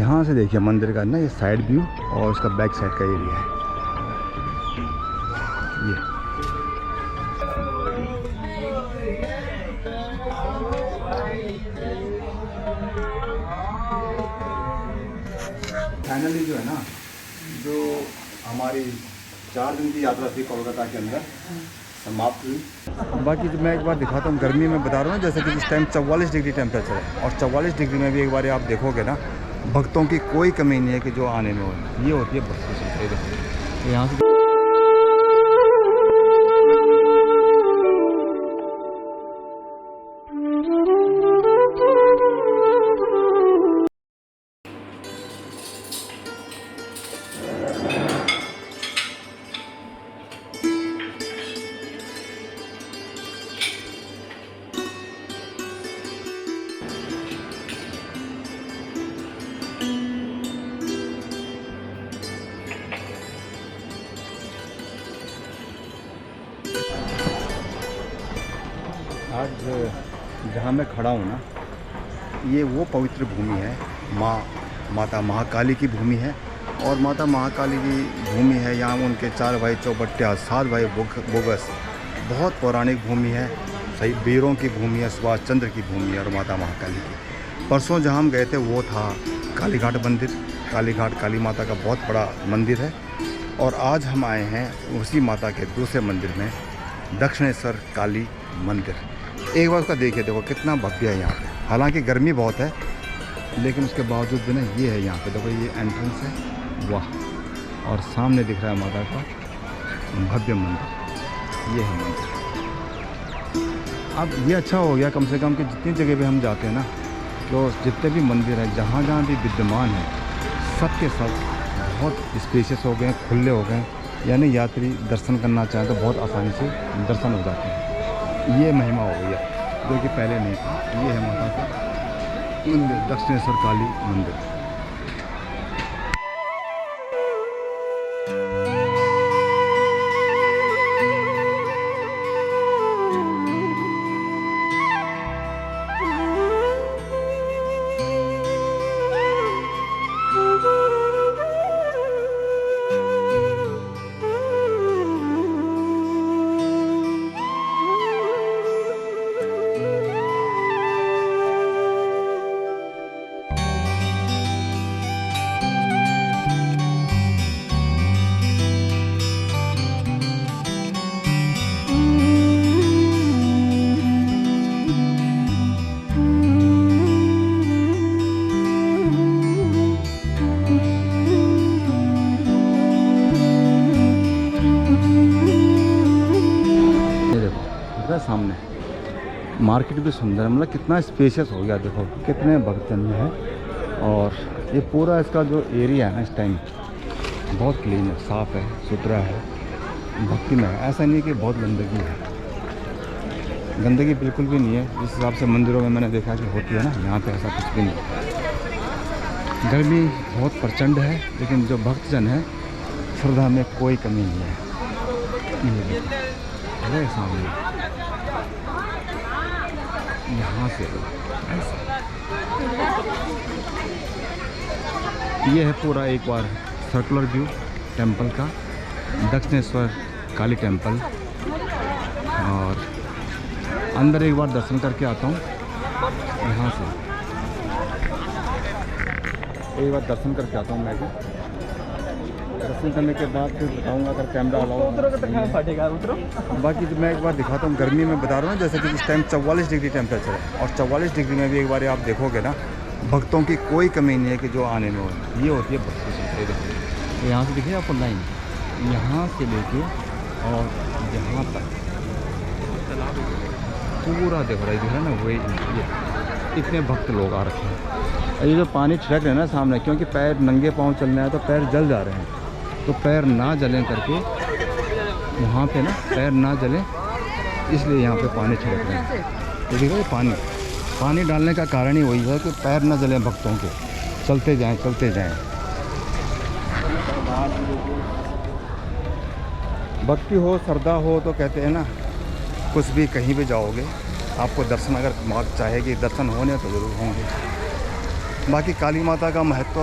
यहाँ से देखिए मंदिर का ना ये साइड व्यू और उसका बैक साइड का एरिया है ये। फाइनली जो है ना, जो हमारी 4 दिन की यात्रा थी कोलकाता के अंदर समाप्त हुई। बाकी जो मैं एक बार दिखाता हूँ, गर्मी में बता रहा हूँ जैसे कि इस टाइम 44 डिग्री टेम्परेचर है और 44 डिग्री में भी एक बार आप देखोगे ना, भक्तों की कोई कमी नहीं है कि जो आने में हो। ये होती है भक्ति से। यहाँ से आज जहाँ मैं खड़ा हूँ ना, ये वो पवित्र भूमि है, माता महाकाली की भूमि है। और माता महाकाली की भूमि है, यहाँ उनके 4 भाई चौबट्टिया, 7 भाई बोगस, बहुत पौराणिक भूमि है। सही वीरों की भूमि है, सुभाष चंद्र की भूमि है और माता महाकाली की। परसों जहाँ हम गए थे वो था कालीघाट मंदिर। कालीघाट काली माता का बहुत बड़ा मंदिर है। और आज हम आए हैं उसी माता के दूसरे मंदिर में, दक्षिणेश्वर काली मंदिर। एक बार उसका देखिए, देखो कितना भव्य है यहाँ पे। हालांकि गर्मी बहुत है लेकिन उसके बावजूद भी ना ये है यहाँ पे, देखो ये एंट्रेंस है, वाह। और सामने दिख रहा है माता का भव्य मंदिर, ये है मंदिर। अब ये अच्छा हो गया कम से कम कि जितनी जगह पे हम जाते हैं ना, तो जितने भी मंदिर हैं जहाँ जहाँ भी विद्यमान है, सबके सब बहुत स्पेशियस हो गए, खुले हो गए। यानी यात्री दर्शन करना चाहें तो बहुत आसानी से दर्शन हो जाते हैं। ये महिमा हो गई है जो कि पहले नहीं था। ये है माता का मंदिर, दक्षिणेश्वर काली मंदिर। सामने मार्केट भी सुंदर है, मतलब कितना स्पेशियस हो गया। देखो कितने भक्तजन हैं। और ये पूरा इसका जो एरिया है ना, इस टाइम बहुत क्लीन है, साफ़ है, सुथरा है, भक्तिमय है। ऐसा नहीं कि बहुत गंदगी है, गंदगी बिल्कुल भी नहीं है। जिस हिसाब से मंदिरों में मैंने देखा कि होती है ना, यहाँ पे ऐसा कुछ भी नहीं। गर्मी बहुत प्रचंड है लेकिन जो भक्तजन है, श्रद्धा में कोई कमी नहीं है। ये सामने यहाँ से ऐसा ये है पूरा एक बार सर्कुलर व्यू टेंपल का, दक्षिणेश्वर काली टेंपल। और अंदर एक बार दर्शन करके आता हूँ। यहाँ से एक बार दर्शन करके आता हूँ मैं भी। दर्शन करने के बाद फिर बताऊँगा अगर कैमरा अलाउ। बाकी जो मैं एक बार दिखाता हूँ, गर्मी में बता रहा हूँ जैसे कि इस टाइम 44 डिग्री टेम्परेचर है और 44 डिग्री में भी एक बार आप देखोगे ना, भक्तों की कोई कमी नहीं है कि जो आने में हो। ये होती है भक्ति से। यहाँ से देखिए आपको लाइन, यहाँ से लेके और यहाँ तक पूरा दिख रहा है ना, वही ये इतने भक्त लोग आ रखे हैं। ये जो पानी छिड़क रहे हैं ना सामने, क्योंकि पैर नंगे पाँव चलने हैं तो पैर जल जा रहे हैं, तो पैर ना जलें करके वहाँ पे ना पैर ना जलें, इसलिए यहाँ पे पानी छिड़क रहे हैं। तो देखो ये पानी डालने का कारण ही वही है कि पैर ना जलें भक्तों के, चलते जाएं चलते जाएं। भक्ति हो, श्रद्धा हो तो कहते हैं ना, कुछ भी कहीं भी जाओगे आपको दर्शन, अगर मार्ग चाहे कि दर्शन होने तो ज़रूर होंगे। बाकी काली माता का महत्व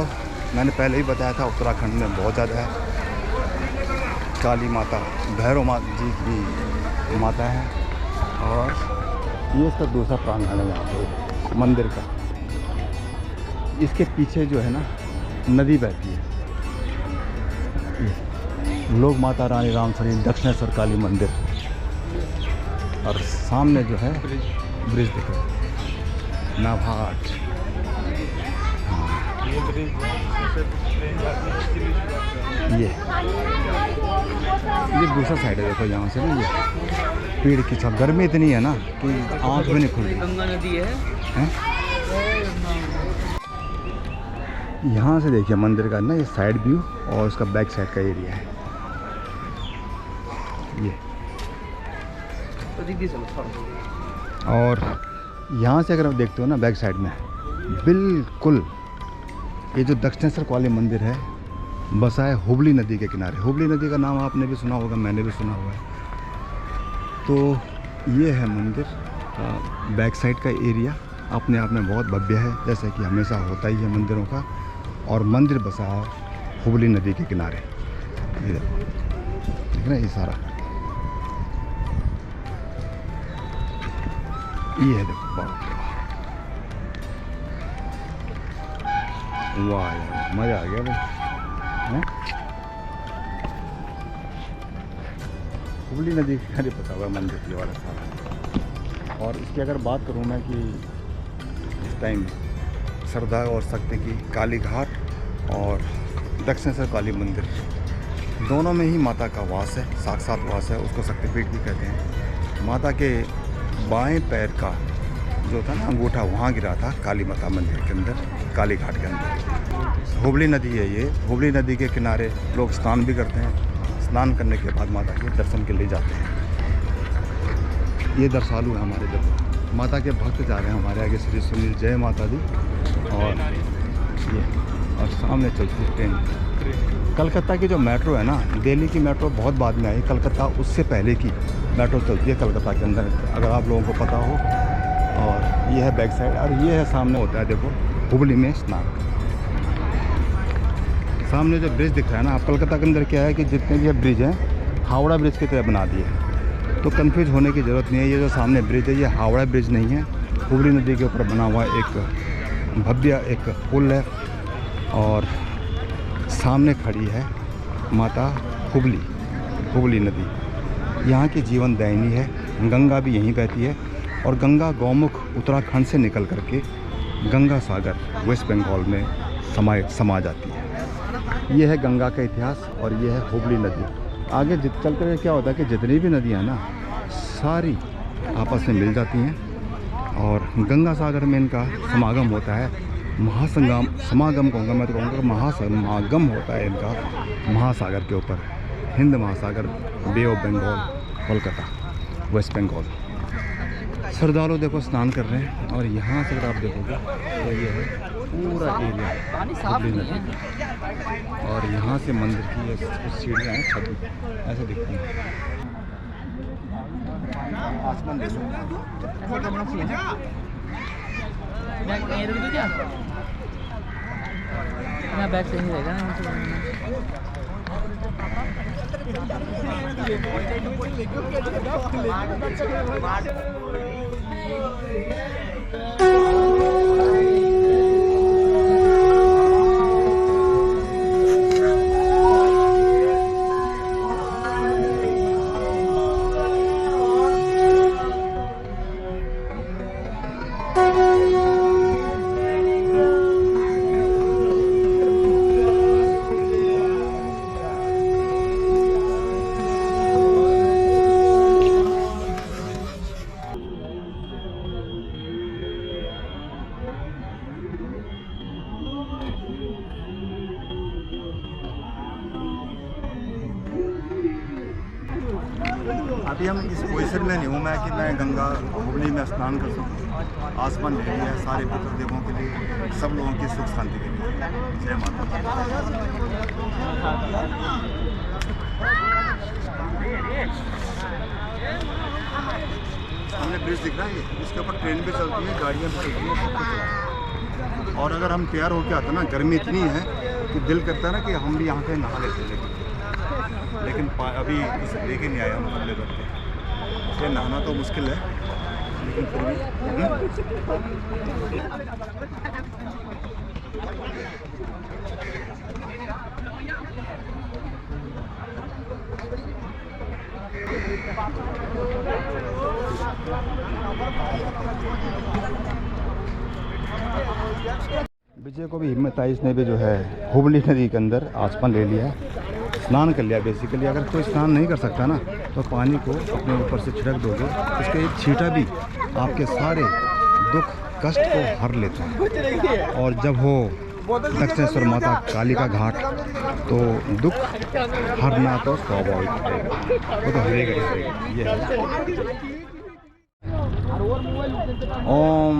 मैंने पहले ही बताया था, उत्तराखंड में बहुत ज़्यादा है। काली माता भैरव माता जी की माता है। और ये इसका दूसरा प्रांगण है यहाँ पे मंदिर का। इसके पीछे जो है ना नदी बहती है। लोग माता रानी रामसरी दक्षिणेश्वर काली मंदिर, और सामने जो है ब्रिज दिख रहा है नाभाट। ये दूसरा साइड है, देखो यहाँ से ना ये पेड़ की छाप। गर्मी इतनी है ना कि आँख भी नहीं खुल रही। गंगा नदी है। यहाँ से देखिए मंदिर का ना ये साइड व्यू और उसका बैक साइड का एरिया है ये। और यहाँ से अगर आप देखते हो ना बैक साइड में बिल्कुल ये जो दक्षिणेश्वर काली मंदिर है बसा है हुबली नदी के किनारे। हुबली नदी का नाम आपने भी सुना होगा, मैंने भी सुना हुआ है। तो ये है मंदिर का बैक साइड का एरिया, अपने आप में बहुत भव्य है, जैसे कि हमेशा होता ही है मंदिरों का। और मंदिर बसा है हुबली नदी के किनारे। ये देख रहे हैं ये सारा, ये है देखो। वाह यार मज़ा आ गया भाई। हुबली नदी के किनारे पता हुआ मंदिर ये वाला सारा। और इसकी अगर बात करूँ मैं कि इस टाइम श्रद्धा और शक्ति की काली घाट और दक्षिणेश्वर काली मंदिर दोनों में ही माता का वास है, साक्षात वास है। उसको शक्तिपीठ भी कहते हैं। माता के बाएं पैर का जो था ना अंगूठा वहाँ गिरा था काली माता मंदिर के अंदर, काली घाट के अंदर। हुबली नदी है ये। हुबली नदी के किनारे लोग स्नान भी करते हैं। स्नान करने के बाद माता के दर्शन के लिए जाते हैं। ये दर्शालु है हमारे, जब माता के भक्त जा रहे हैं हमारे आगे। श्री सुनील जय माता दी। और ये और सामने चलती है ट्रेन। कलकत्ता की जो मेट्रो है ना, दिल्ली की मेट्रो बहुत बाद में आई, कलकत्ता उससे पहले की मेट्रो चलती है कलकत्ता के अंदर, अगर आप लोगों को पता हो। और ये है बैक साइड, और ये है सामने होता है देखो हुबली में स्नान। सामने जो ब्रिज दिख रहा है ना, आप कलकत्ता के अंदर क्या है कि जितने भी ब्रिज हैं हावड़ा ब्रिज की तरह बना दिए, तो कंफ्यूज होने की ज़रूरत नहीं है। ये जो सामने ब्रिज है ये हावड़ा ब्रिज नहीं है, हुबली नदी के ऊपर बना हुआ एक भव्य एक पुल है। और सामने खड़ी है माता हुबली नदी। यहाँ की जीवन दायिनी है। गंगा भी यहीं बहती है। और गंगा गौमुख उत्तराखंड से निकल करके गंगा सागर वेस्ट बंगाल में समा जाती है। ये है गंगा का इतिहास और ये है हुबली नदी। आगे चल कर क्या होता है कि जितनी भी नदियाँ ना सारी आपस में मिल जाती हैं और गंगा सागर में इनका समागम होता है। समागम कहूँगा मैं, तो कहूँगा महासमागम होता है इनका महासागर के ऊपर, हिंद महासागर, बे ऑफ बंगाल, कोलकाता, वेस्ट बंगाल। श्रद्धालु देखो स्नान कर रहे हैं। और यहाँ से अगर आप देखोगे तो ये है पूरा एरिया हुबली नदी का। और यहाँ से मंदिर की ये सीढ़ियाँ हैं, छत ऐसे दिखती हैं। आसमान देखो। बैग सही रहेगा ना। अभी हम इस पोजीशन में नहीं हूँ मैं कि मैं गंगा हुबली में स्नान कर सकूँ। आसमान ले लिया है सारे पितृ देवों के लिए, सब लोगों की सुख शांति के लिए। जय माता। सामने ब्रिज दिख रहा है, इसके ऊपर ट्रेन भी चलती है, गाड़ियाँ भी चलती हैं, सब कुछ चलता है। और अगर हम तैयार होकर आते ना, गर्मी इतनी है कि दिल करता है ना कि हम भी यहाँ पे नहा लेते, लेकिन अभी कुछ लेके नहीं आए हम बदले बदले, इसलिए नहाना तो मुश्किल है, लेकिन फिर भी विजय को भी हिम्मत आई, इसने भी जो है हुबली नदी के अंदर आसमान ले लिया, स्नान कर लिया। बेसिकली अगर कोई स्नान नहीं कर सकता ना, तो पानी को अपने ऊपर से छिड़क दोगे, इसका एक छींटा भी आपके सारे दुख कष्ट को हर लेता है। और जब हो दक्षिणेश्वर माता काली का घाट, तो दुख हरना तो स्वाभाविक है, वो तो हरेगा ही हरेगा। ये है ओम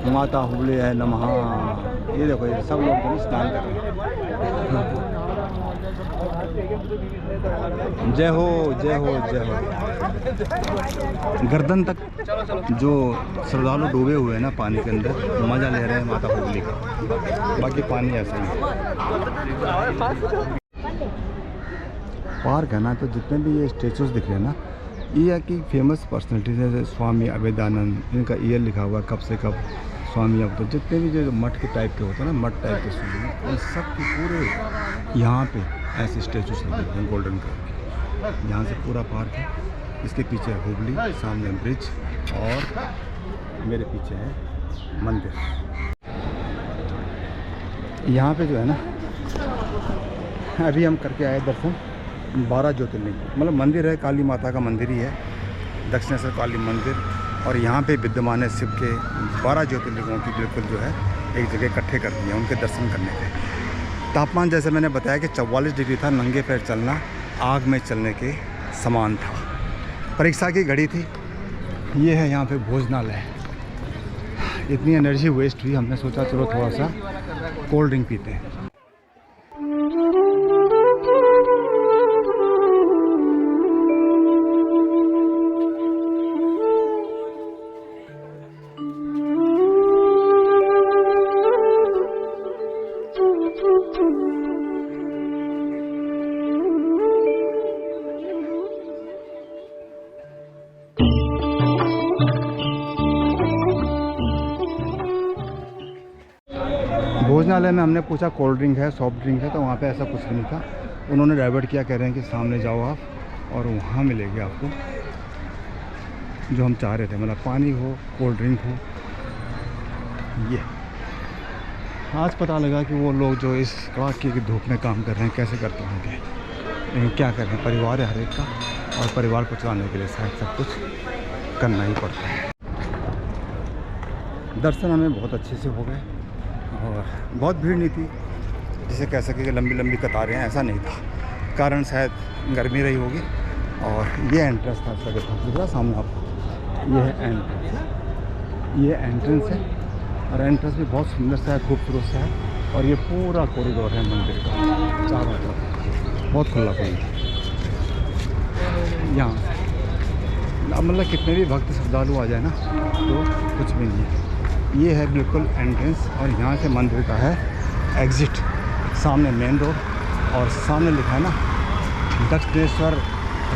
माता हुबली है नमः। ये देखो, ये सब लोग जो स्नान कर रहे हैं। जय हो जय हो जय हो। गर्दन तक जो श्रद्धालु डूबे हुए हैं ना पानी के अंदर, मज़ा ले रहे हैं माता हुबली का। बाकी पानी ऐसा ही है। पार्क है ना, तो जितने भी ये स्टेचूज दिख रहे हैं ना, ये है कि फेमस पर्सनैलिटीज है। स्वामी अभेदानंद, इनका ईयर लिखा हुआ है कब से कब। स्वामी अब तो जितने भी जो मठ के टाइप के होते हैं ना, मठ टाइप के सूर्य, उन सब के पूरे यहाँ पे ऐसे स्टेचूज लगे हैं गोल्डन कलर के। यहाँ से पूरा पार्क है, इसके पीछे है हुबली, सामने ब्रिज, और मेरे पीछे है मंदिर। यहाँ पे जो है ना, अभी हम करके आए दर्शन 12 ज्योतिर्लिंग, मतलब मंदिर है, काली माता का मंदिर ही है, दक्षिणेश्वर काली मंदिर। और यहाँ पे विद्यमान है शिव के 12 ज्योतिर्लिंगों की बिल्कुल जो है एक जगह इकट्ठे कर दिए उनके दर्शन करने के। तापमान जैसे मैंने बताया कि 44 डिग्री था, नंगे पैर चलना आग में चलने के समान था। परीक्षा की घड़ी थी। ये है यहाँ पे भोजनालय। इतनी एनर्जी वेस्ट हुई, हमने सोचा चलो थोड़ा सा कोल्ड ड्रिंक पीते हैं। भोजनालय में हमने पूछा कोल्ड ड्रिंक है, सॉफ्ट ड्रिंक है, तो वहाँ पे ऐसा कुछ भी नहीं था। उन्होंने डाइवर्ट किया, कह रहे हैं कि सामने जाओ आप और वहाँ मिलेगी आपको जो हम चाह रहे थे, मतलब पानी हो, कोल्ड ड्रिंक हो। ये आज पता लगा कि वो लोग जो इस कड़ाके की धूप में काम कर रहे हैं कैसे करते होंगे, लेकिन क्या कर रहे हैं, परिवार है हर एक का, और परिवार को चलाने के लिए शायद सब कुछ करना ही पड़ता है। दर्शन हमें बहुत अच्छे से हो गए और बहुत भीड़ नहीं थी, जिसे कह सके कि लंबी लंबी कतारें हैं, ऐसा नहीं था। कारण शायद गर्मी रही होगी। और ये एंट्रेंस था, इसका दिख रहा सामने आपको, ये है एंट्रेंस, ये एंट्रेंस है। और एंट्रेंस भी बहुत सुंदर सा है, खूबसूरत सा है। और ये पूरा कॉरिडोर है मंदिर का, चारों तरफ बहुत खुला खुला। यहाँ मतलब कितने भी भक्त श्रद्धालु आ जाए ना, तो कुछ भी नहीं है। ये है बिल्कुल एंट्रेंस, और यहाँ से मंदिर का है एग्ज़िट। सामने मेन रोड, और सामने लिखा है ना दक्षिणेश्वर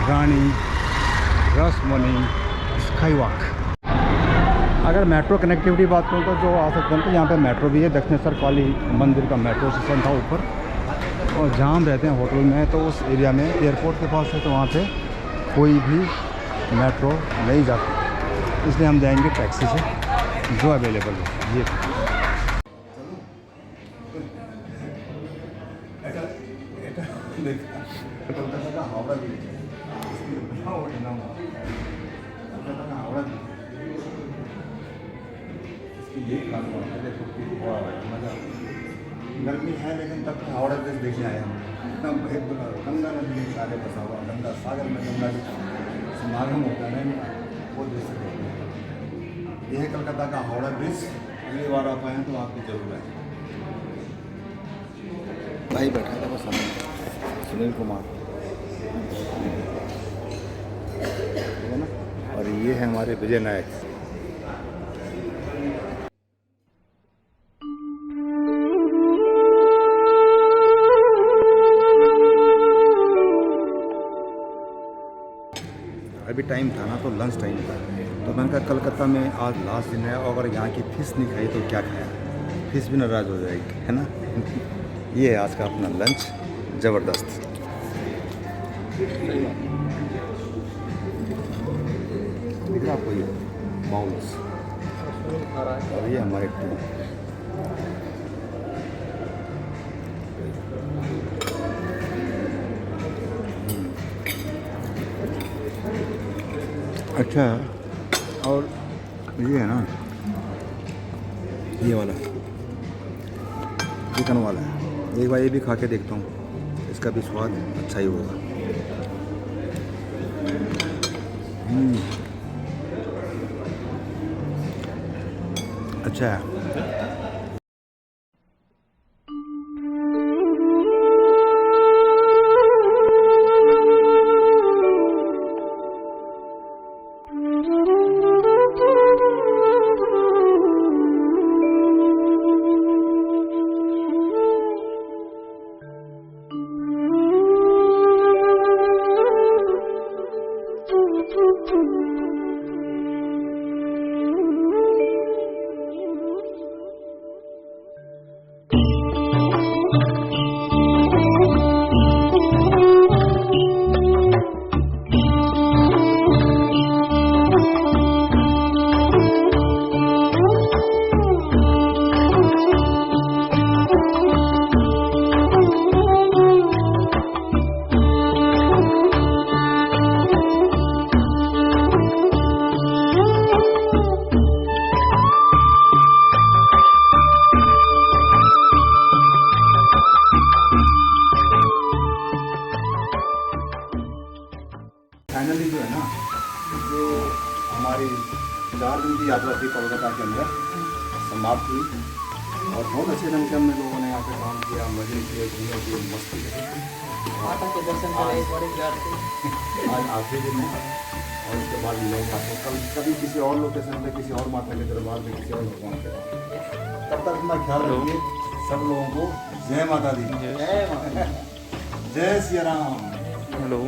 रानी रसमनी स्काईवॉक। अगर मेट्रो कनेक्टिविटी बात करूँ तो जो आ सकते हैं, तो यहाँ पे मेट्रो भी है। दक्षिणेश्वर काली मंदिर का मेट्रो स्टेशन था ऊपर, और जहाँ हम रहते हैं होटल में, तो उस एरिया में एयरपोर्ट के पास है, तो वहाँ पे कोई भी मेट्रो नहीं जाती, इसलिए हम जाएंगे टैक्सी से जो अवेलेबल है। ये हावड़ा ब्रिज है, इसकी ये गर्मी है, लेकिन तब हावड़ा ब्रिज देखने आए हम। इतना भय बुला, गंगा नदी में सारे बसा हुआ, गंगा सागर में गंगा जी समागम होता है ना, वो देख सकते हैं। यह है कलकत्ता का हावड़ा ब्रिज। अगली बार आप आए तो आपकी जरूर आए। भाई बैठा था बस हमें, सुनील कुमार, ठीक है ना। और ये है हमारे विजय नायक। टाइम था ना, तो लंच टाइम था, तो मैंने कहा कलकत्ता में आज लास्ट दिन है और अगर यहाँ की फ़िश नहीं खाई तो क्या खाया, फ़िश भी नाराज़ हो जाएगी, है ना। ये है आज का अपना लंच, ज़बरदस्त। दिख रहा आपको ये बाउल्स, और ये हमारे टीम। अच्छा, और ये है ना, ये वाला चिकन वाला है, एक बार ये भी खा के देखता हूँ, इसका भी स्वाद अच्छा ही होगा। अच्छा है। फाइनली जो है ना, जो हमारी 4 दिन की यात्रा थी कोलकाता के अंदर समाप्त हुई, और बहुत अच्छे ढंग से हमने लोगों ने यहाँ पे काम किया, मजे किए, घूमे किए, मस्ती की। माता के दर्शन करे, बड़े प्यार से। आज आखिरी दिन है और उसके बाद लोग आते हैं, कभी किसी और लोकेशन पे, किसी और माता के दरबार में, किसी और भगवान के पास। तब तक अपना ख्याल रखिए, सब लोगों को जय माता दी, जय माता, जय सिया राम। हेलो।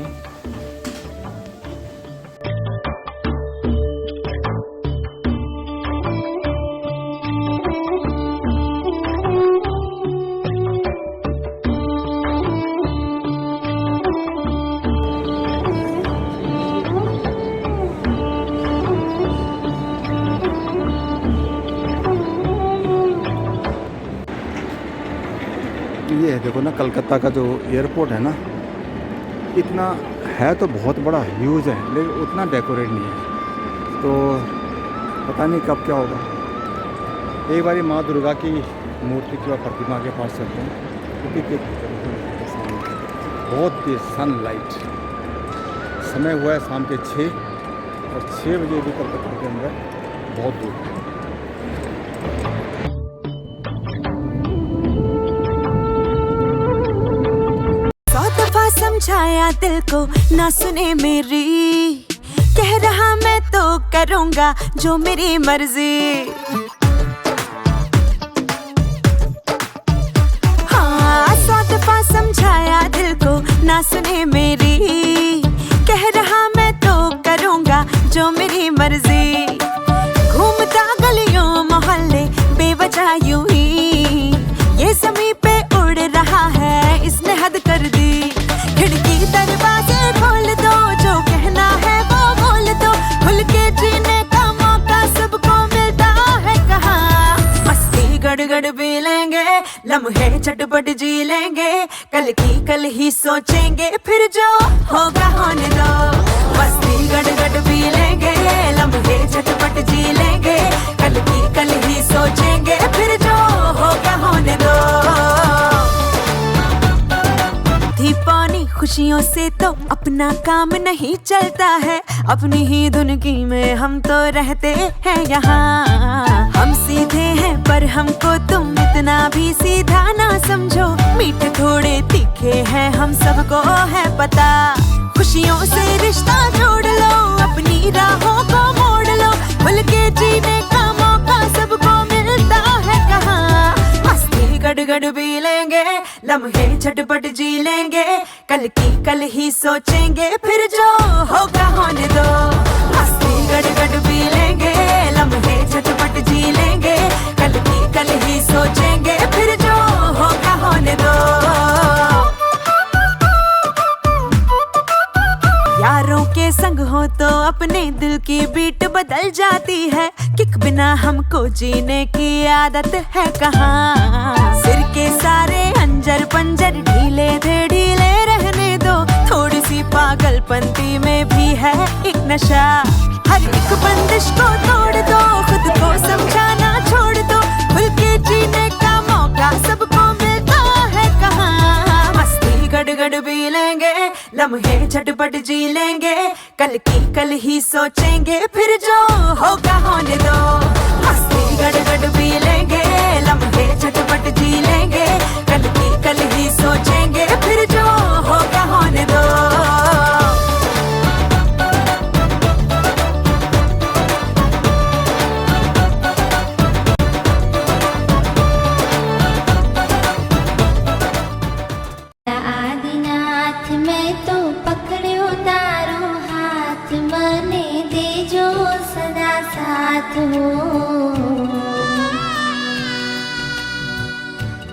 ये है, देखो ना, कलकत्ता का जो एयरपोर्ट है ना, इतना है तो बहुत बड़ा, ह्यूज है, लेकिन उतना डेकोरेट नहीं है, तो पता नहीं कब क्या होगा। एक बारी माँ दुर्गा की मूर्ति की और प्रतिमा के पास चलते हैं, क्योंकि बहुत तेज सनलाइट, समय हुआ है शाम के 6, और 6 बजे भी कलकत्ता के अंदर बहुत धूप है। समझाया दिल को ना सुने मेरी, कह रहा मैं तो करूँगा जो मेरी मर्जी। हाँ, 100 दफा समझाया दिल को ना सुने मेरी, कह रहा मैं तो करूँगा जो मेरी मर्जी। घूमता गलियों मोहल्ले बेवजह यूं ही, ये ज़मीं पे उड़ रहा है, इसने हद कर दी। खिड़की दरवाजे खोल दो, जो कहना है वो बोल दो, खुल के जीने का मौका सबको मिलता है कहाँ। मस्ती गड़गड़ पी लेंगे, लम्हे झटपट जी लेंगे, कल की कल ही सोचेंगे, फिर जो होगा होने दो। मस्ती गड़गड़ पी लेंगे, लम्हे झटपट जी लेंगे, कल की कल ही सोचेंगे, फिर जो होगा होने दो। थी पानी खुशियों से तो अपना काम नहीं चलता है, अपनी ही धुनकी में हम तो रहते हैं यहाँ। हम सीधे हैं पर हमको तुम इतना भी सीधा ना समझो, मीठे थोड़े तीखे हैं हम सबको है पता। खुशियों से रिश्ता जोड़ लो, अपनी राहों को मोड़ लो, खुल के जीने का मौका सबको मिलता है कहाँ। मस्ती गड़गड़ पी लेंगे, लम्हे झटपट जी लेंगे, कल की कल ही सोचेंगे, फिर जो होगा होने दो। मस्ती गड़गड़ पी लेंगे, लम्हे झटपट जी लेंगे, कल की कल ही सोचेंगे, फिर जो होगा होने दो। यारों के संग हो तो अपने दिल की बीट बदल जाती है, किक बिना हमको जीने की आदत है कहाँ। सिर के सारे अंजर पंजर ढीले थे ढीले रहने दो, थोड़ी सी पागलपंती में भी है एक नशा। हर एक बंदिश को तोड़ दो, खुद को समझाना छोड़ दो, खुल के जीने का मौका सबको मिलता है कहाँ। मस्ती गड़गड़ पी लेंगे, लम्हे झटपट जी लेंगे, कल की कल ही सोचेंगे, फिर जो होगा होने दो। मस्ती गड़गड़ पी लेंगे, लम्हे झटपट जी लेंगे, कल की कल ही सोचेंगे, फिर जो होगा होने दो। आदिनाथ मैं तो पकड़ो तारो हाथ, मने देजो सदा साथ हो।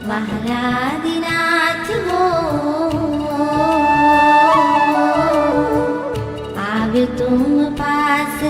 महारादिनाथ हो, आवे तुम पास